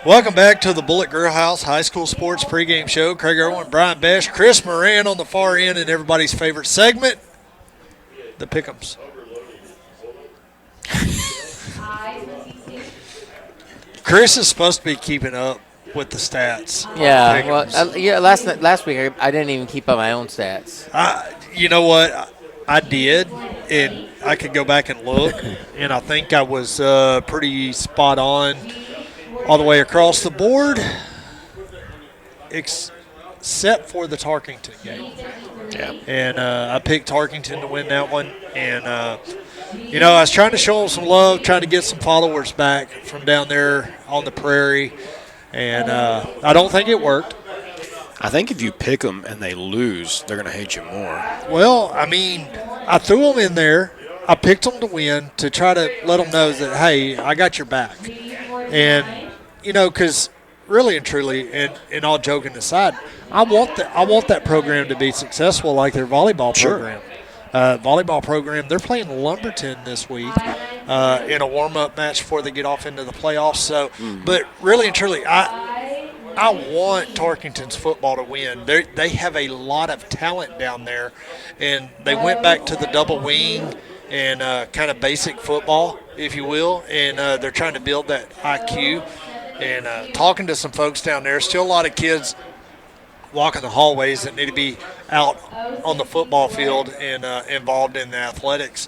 Welcome back to the Bullet Grill House High School Sports Pregame Show. Craig Irwin, Brian Besh, Chris Moran on the far end, and everybody's favorite segment, the Pick'ems. Chris is supposed to be keeping up with the stats. Yeah, last week I didn't even keep up my own stats. You know what? I did, and I could go back and look, and I think I was pretty spot on all the way across the board, except for the Tarkington game. Yeah. And I picked Tarkington to win that one. And, I was trying to show them some love, trying to get some followers back from down there on the prairie. And I don't think it worked. I think if you pick them and they lose, they're going to hate you more. Well, I mean, I threw them in there. I picked them to win to try to let them know that, hey, I got your back. And, because really and truly, and all joking aside, I want that program to be successful like their volleyball program. Volleyball program, they're playing Lumberton this week in a warm-up match before they get off into the playoffs. So, But really and truly, I want Tarkington's football to win. They have a lot of talent down there, and they went back to the double wing and kind of basic football, if you will, and they're trying to build that IQ. And talking to some folks down there, still a lot of kids walking the hallways that need to be out on the football field and involved in the athletics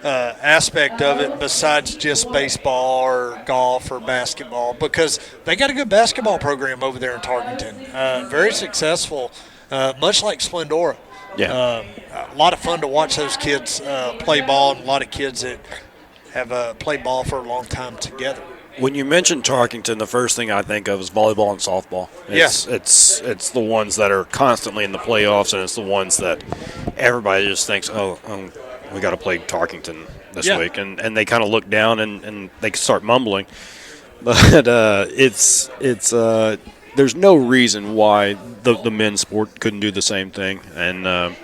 aspect of it besides just baseball or golf or basketball, because they got a good basketball program over there in Tarkington. Very successful, much like Splendora. Yeah. A lot of fun to watch those kids play ball, and a lot of kids that have played ball for a long time together. When you mention Tarkington, the first thing I think of is volleyball and softball. It's the ones that are constantly in the playoffs, and it's the ones that everybody just thinks, we got to play Tarkington this week. And they kind of look down and they start mumbling. But there's no reason why the men's sport couldn't do the same thing. And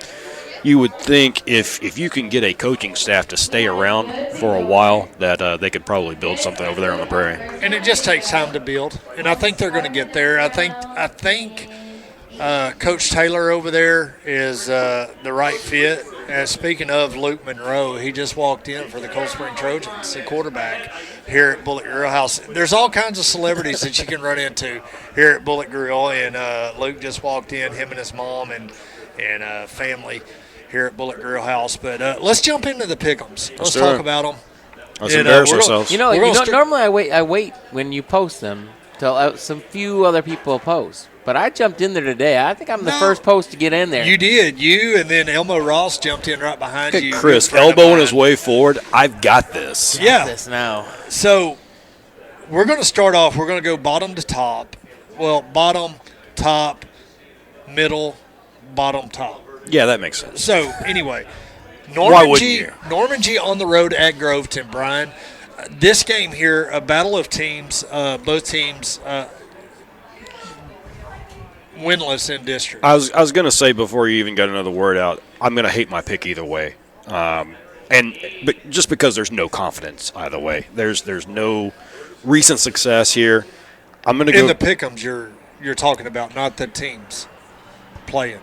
you would think if you can get a coaching staff to stay around for a while, that they could probably build something over there on the prairie. And it just takes time to build, and I think they're going to get there. I think Coach Taylor over there is the right fit. And speaking of Luke Monroe, he just walked in for the Cold Spring Trojans, the quarterback here at Bullet Grill House. There's all kinds of celebrities that you can run into here at Bullet Grill, and Luke just walked in, him and his mom and family here at Bullet Grill House. But let's jump into the pick'ems. Let's talk about them. Let's embarrass ourselves. Normally I wait when you post them till some few other people post. But I jumped in there today. I think I'm the first post to get in there. You did. You and then Elmo Ross jumped in right behind you. Chris, elbowing his way forward. I've got this. Yeah. Got this now. So we're going to start off. We're going to go bottom to top. Well, bottom, top, middle, bottom, top. Yeah, that makes sense. So, anyway, Why wouldn't you? Norman G on the road at Groveton, Brian. This game here, a battle of teams, both teams winless in district. I was going to say before you even got another word out, I'm going to hate my pick either way. But just because there's no confidence either way. There's no recent success here. I'm going to go in the pick'ems you're talking about, not the teams playing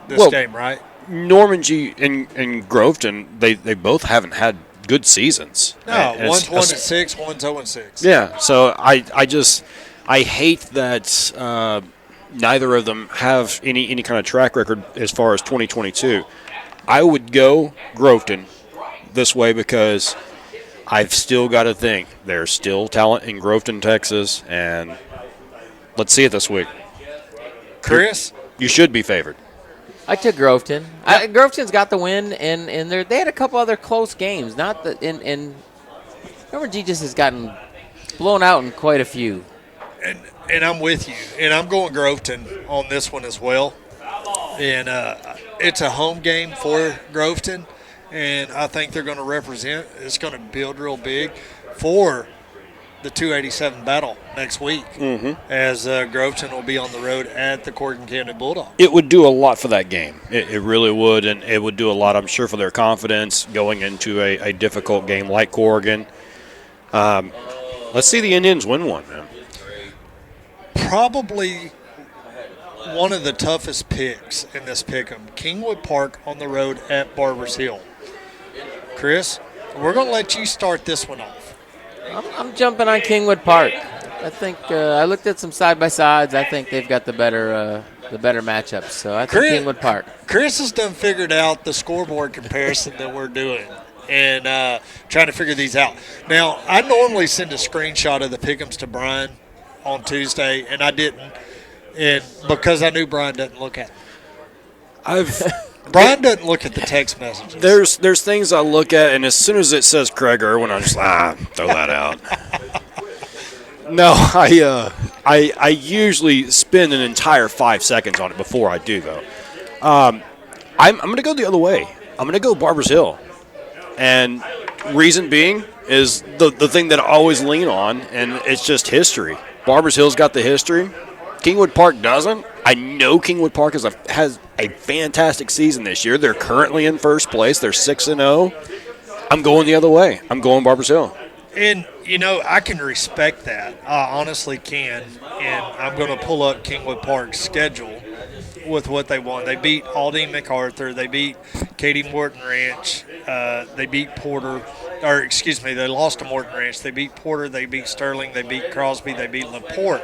this game, right? Norman G and Groveton, they both haven't had good seasons. No, one's 1-6, one's 0-6. Yeah, so I hate that neither of them have any kind of track record as far as 2022. I would go Groveton this way because I've still got to think there's still talent in Groveton, Texas, and let's see it this week. Chris? You should be favored. I took Groveton. Groveton's got the win, and they had a couple other close games. Not that and Norman G just has gotten blown out in quite a few. And I'm with you, and I'm going Groveton on this one as well. And it's a home game for Groveton, and I think they're going to represent. It's going to build real big for the 287 battle next week, as Groveton will be on the road at the Corrigan County Bulldogs. It would do a lot for that game. It really would, and it would do a lot, I'm sure, for their confidence going into a difficult game like Corrigan. Let's see the Indians win one, man. Probably one of the toughest picks in this pick'em. Kingwood Park on the road at Barbers Hill. Chris, we're going to let you start this one off. I'm jumping on Kingwood Park. I think I looked at some side-by-sides. I think they've got the better matchups. So I think Kingwood Park. Chris has done figured out the scoreboard comparison that we're doing and trying to figure these out. Now, I normally send a screenshot of the pick'ems to Brian on Tuesday, and I didn't, and because I knew Brian doesn't look at them. Brian doesn't look at the text messages. There's things I look at, and as soon as it says Craig Irwin, I'm just throw that out. No, I usually spend an entire 5 seconds on it before I do, though. I'm going to go the other way. I'm going to go Barbers Hill. And reason being is the thing that I always lean on, and it's just history. Barbers Hill's got the history. Kingwood Park doesn't. I know Kingwood Park has a fantastic season this year. They're currently in first place. They're 6-0. I'm going the other way. I'm going Barbers Hill. And, I can respect that. I honestly can. And I'm going to pull up Kingwood Park's schedule with what they won. They beat Aldine MacArthur. They beat Katie Morton Ranch. They beat Porter. They lost to Morton Ranch. They beat Porter. They beat Sterling. They beat Crosby. They beat LaPorte.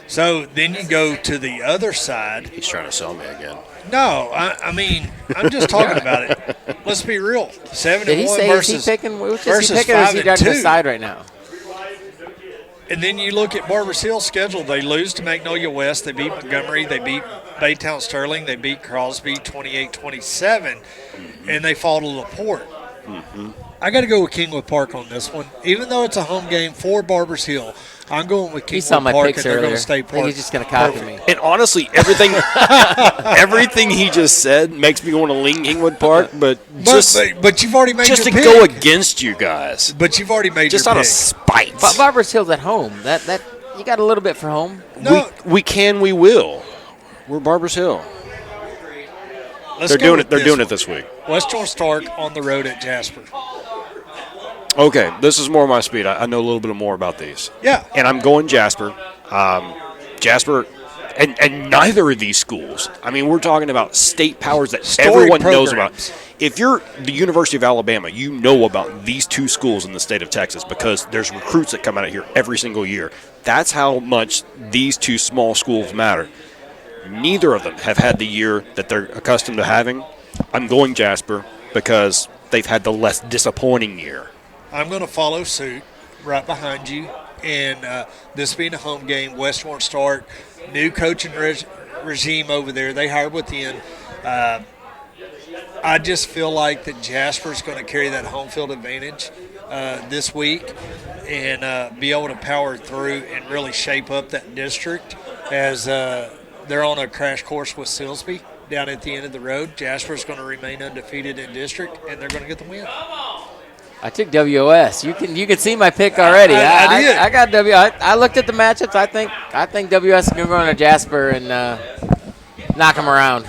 So then you go to the other side. He's trying to sell me again. No, I mean, I'm just talking about it. Let's be real. 7-1 Did he say versus is he picking? Which versus is he picking? Or is he got to 5-2. decide right now? And then you look at Barbers Hill's schedule. They lose to Magnolia West. They beat Montgomery. They beat Baytown Sterling. They beat Crosby 28-27. And they fall to LaPorte. Mm-hmm. I got to go with Kingwood Park on this one. Even though it's a home game for Barbers Hill, I'm going with He saw Kingwood my Park, picks and they're going earlier. to stay I think he's just going to copy me. And honestly, everything he just said makes me want to lean Kingwood Park, but you've already made just your to pick. go against you guys. But you've already made Just your out pick. of spite. But Barbers Hill's at home. That you got a little bit for home. No, We will. We're Barbers Hill. let's They're go doing with it. They're doing one. it this week. Western Stark on the road at Jasper. Okay, this is more my speed. I know a little bit more about these. Yeah. And I'm going Jasper. Jasper, and neither of these schools, I mean, we're talking about state powers that Storied everyone knows programs. about. If you're the University of Alabama, you know about these two schools in the state of Texas because there's recruits that come out of here every single year. That's how much these two small schools matter. Neither of them have had the year that they're accustomed to having. I'm going Jasper because they've had the less disappointing year. I'm going to follow suit right behind you. And this being a home game, Western Stark, new coaching regime over there. They hired within. I just feel like that Jasper's going to carry that home field advantage this week and be able to power through and really shape up that district as they're on a crash course with Silsbee down at the end of the road. Jasper's going to remain undefeated in district, and they're going to get the win. I took WOS. You can see my pick already. I did. I got I looked at the matchups. I think WS can go on to Jasper and knock them around.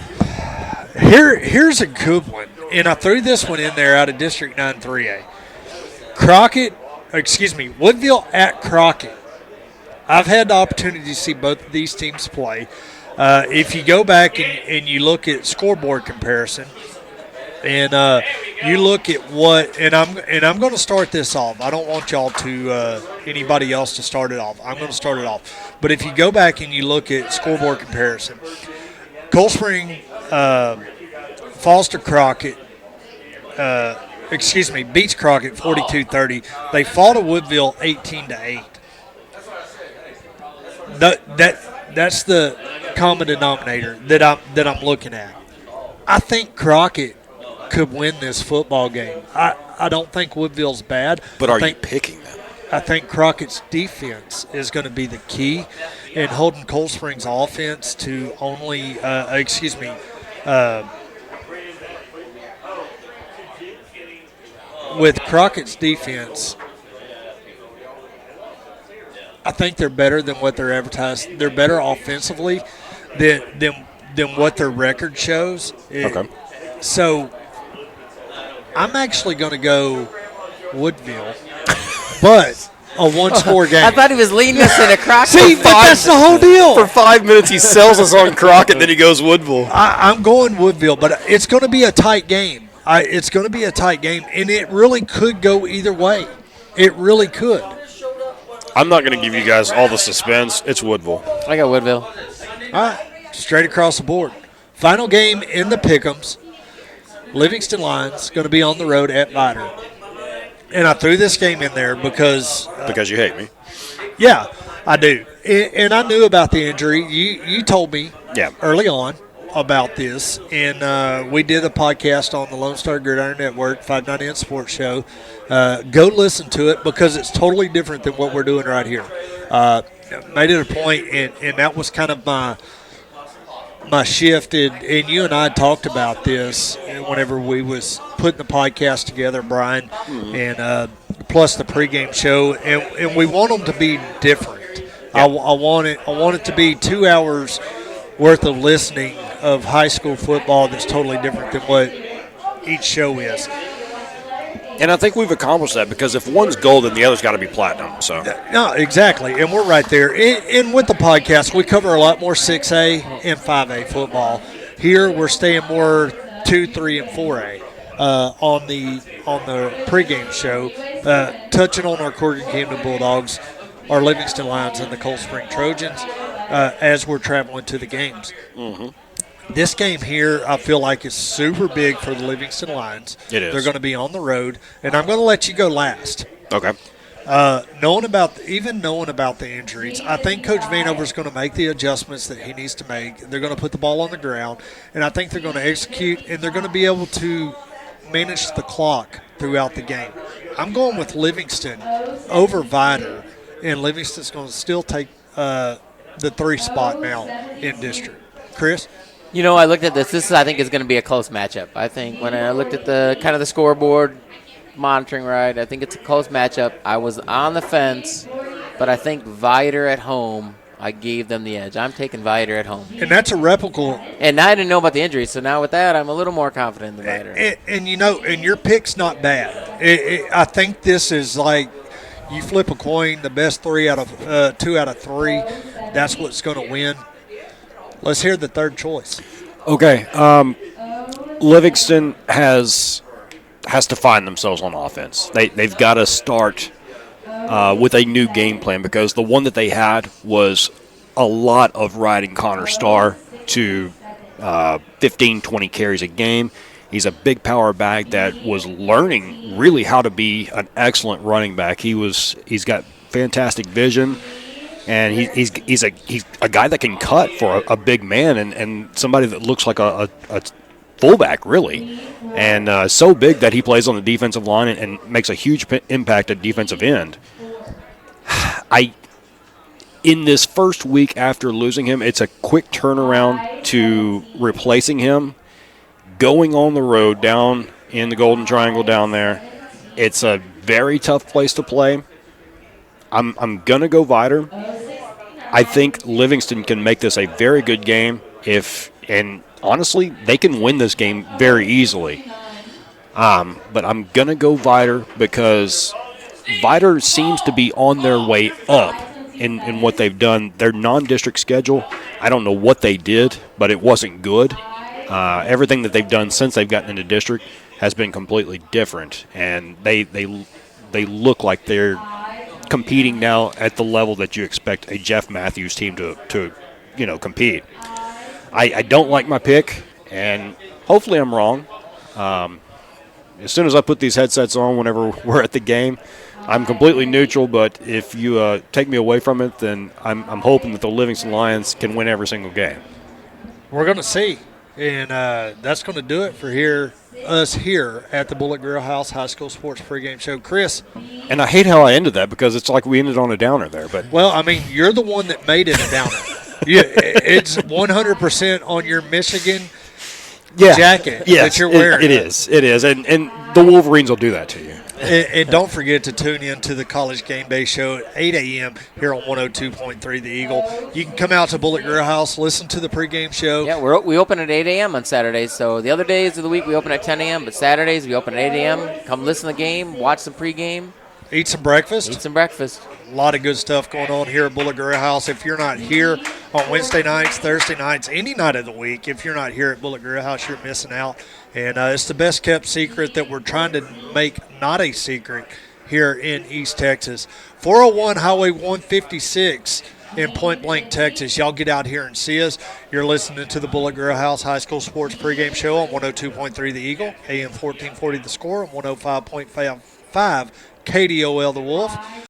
Here's a good one, and I threw this one in there out of District 9 3A. Woodville at Crockett. I've had the opportunity to see both of these teams play. If you go back and you look at scoreboard comparison, and you look at what, and I'm going to start this off. I don't want y'all to anybody else to start it off. I'm going to start it off. But if you go back and you look at scoreboard comparison, Cold Spring falls to Crockett. Beats Crockett 42-30. They fall to Woodville 18-8. That's the common denominator that I'm looking at. I think Crockett could win this football game. I don't think Woodville's bad. But are you picking them? I think Crockett's defense is going to be the key in holding Cold Spring's offense to only with Crockett's defense, I think they're better than what they're advertised. They're better offensively than what their record shows. Okay. So I'm actually going to go Woodville, but a one-score game. I thought he was leading us in a Crockett. See, but that's the whole deal. For 5 minutes, he sells us on Crockett, then he goes Woodville. I'm going Woodville, but it's going to be a tight game. It's going to be a tight game, and it really could go either way. It really could. I'm not going to give you guys all the suspense. It's Woodville. I got Woodville. All right, straight across the board. Final game in the Pick'ems. Livingston Lions going to be on the road at Vidor. And I threw this game in there because Because you hate me. yeah, I do. And I knew about the injury. You told me early on about this, and we did a podcast on the Lone Star Gridiron Network, 590 Sports Show. Go listen to it because it's totally different than what we're doing right here. Made it a point, and that was kind of my shift. And you and I talked about this whenever we was putting the podcast together, Brian, and plus the pregame show, and we want them to be different. I want it to be 2 hours worth of listening of high school football that's totally different than what each show is. And I think we've accomplished that because if one's gold, then the other's got to be platinum. So No, exactly, and we're right there. And with the podcast, we cover a lot more 6A and 5A football. Here, we're staying more 2, 3, and 4A on the pregame show, touching on our Corrigan Camden Bulldogs, our Livingston Lions, and the Cold Spring Trojans as we're traveling to the games. Mm-hmm. This game here, I feel like, is super big for the Livingston Lions. It is. They're going to be on the road, and I'm going to let you go last. okay. Knowing about the injuries, I think Coach Vanover is going to make the adjustments that he needs to make. They're going to put the ball on the ground, and I think they're going to execute, and they're going to be able to manage the clock throughout the game. I'm going with Livingston over Vidor, and Livingston's going to still take the 3 spot now in district. Chris? You know, I looked at this. This, I think, is going to be a close matchup. I think when I looked at the kind of the scoreboard monitoring, right, I think it's a close matchup. I was on the fence, but I think Vidor at home, I gave them the edge. I'm taking Vidor at home. And that's a replicable. And I didn't know about the injury, so now with that, I'm a little more confident in the Vidor. And you know, and your pick's not bad. I think this is like you flip a coin, the best 2 out of 3. That's what's going to win. Let's hear the third choice. Okay. Livingston has to find themselves on offense. They've got to start with a new game plan because the one that they had was a lot of riding Connor Starr to 15, 20 carries a game. He's a big power back that was learning really how to be an excellent running back. He's got fantastic vision. And he's a guy that can cut for a big man and somebody that looks like a fullback, really. And so big that he plays on the defensive line and makes a huge impact at defensive end. In this first week after losing him, it's a quick turnaround to replacing him. Going on the road down in the Golden Triangle down there, it's a very tough place to play. I'm going to go Vidor. I think Livingston can make this a very good game and honestly, they can win this game very easily. But I'm going to go Vidor because Vidor seems to be on their way up in what they've done. Their non-district schedule, I don't know what they did, but it wasn't good. Everything that they've done since they've gotten into district has been completely different, and they look like they're competing now at the level that you expect a Jeff Matthews team to compete. I don't like my pick, and hopefully I'm wrong. As soon as I put these headsets on whenever we're at the game, I'm completely neutral, but if you take me away from it, then I'm hoping that the Livingston Lions can win every single game. We're going to see, and that's going to do it for us here at the Bullet Grill House High School Sports Pregame Show. Chris? And I hate how I ended that because it's like we ended on a downer there. But well, I mean, you're the one that made it a downer. It's 100% on your Michigan jacket that you're wearing. It is, and the Wolverines will do that to you. And don't forget to tune in to the College Game Day Show at 8 a.m. here on 102.3 The Eagle. You can come out to Bullet Grill House, listen to the pregame show. Yeah, we open at 8 a.m. on Saturdays. So the other days of the week we open at 10 a.m., but Saturdays we open at 8 a.m. Come listen to the game, watch the pregame. Eat some breakfast. Eat some breakfast. A lot of good stuff going on here at Bullet Grill House. If you're not here on Wednesday nights, Thursday nights, any night of the week, if you're not here at Bullet Grill House, you're missing out. And it's the best kept secret that we're trying to make not a secret here in East Texas. 401 Highway 156 in Point Blank, Texas. Y'all get out here and see us. You're listening to the Bullet Grill House High School Sports Pregame Show on 102.3 The Eagle, AM 1440 The Score, and 105.5 KDOL The Wolf.